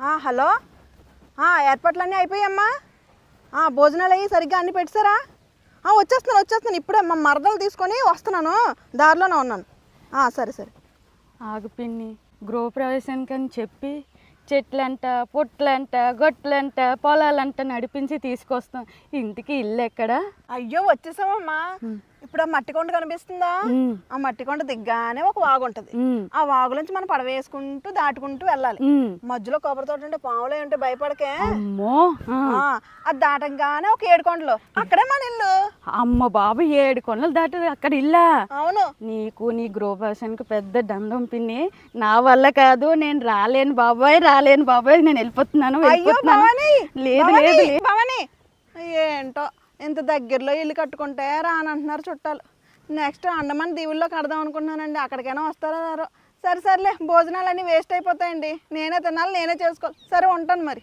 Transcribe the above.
Hello. ఏర్పాట్లన్నీ అయిపోయామ్మా. భోజనాలు అయ్యి సరిగ్గా అన్నీ పెట్టారా? వచ్చేస్తున్నాను ఇప్పుడే మా మరదలు తీసుకొని వస్తున్నాను, దారిలోనే ఉన్నాను. సరే సరే. ఆగు పిన్ని, గృహప్రవేశానికి అని చెప్పి చెట్లంట పుట్లంట గొట్లంట పొలాలంట నడిపించి తీసుకొస్తాం. ఇంటికి ఇల్లు ఎక్కడా? అయ్యో వచ్చేసామమ్మా. ఇప్పుడు ఆ మట్టి కొండ కనిపిస్తుందా? ఆ మట్టి కొండ దిగ్గానే ఒక వాగు ఉంటది. ఆ వాగులోంచి మనం పడవ వేసుకుంటూ దాటుకుంటూ వెళ్ళాలి. మధ్యలో కొబ్బరి తోట ఉంటే పాములే ఉంటే భయపడకే. అది దాటంగానే ఒక 7 కొండలు, అక్కడే మన ఇల్లు. అమ్మ బాబు, 7 కొండలు దాటి అక్కడ ఇల్లా? అవును. నీకు నీ గృహప్రవేశానికి పెద్ద దండం పిన్ని. నా వల్ల కాదు, నేను రాలేను బాబాయ్, నేను వెళ్ళిపోతున్నాను. లేదు లేదు భవాని, ఏంటో ఇంత దగ్గరలో ఇల్లు కట్టుకుంటే రానంటున్నారు చుట్టాలు. నెక్స్ట్ అండమాన్ దీవుల్లో కడదాం అనుకుంటున్నానండి, అక్కడికైనా వస్తారో రారో. సరే సర్లే, భోజనాలు అన్నీ వేస్ట్ అయిపోతాయండి. నేనే తినాలి, నేనే చేసుకోవాలి. సరే ఉంటాను మరి.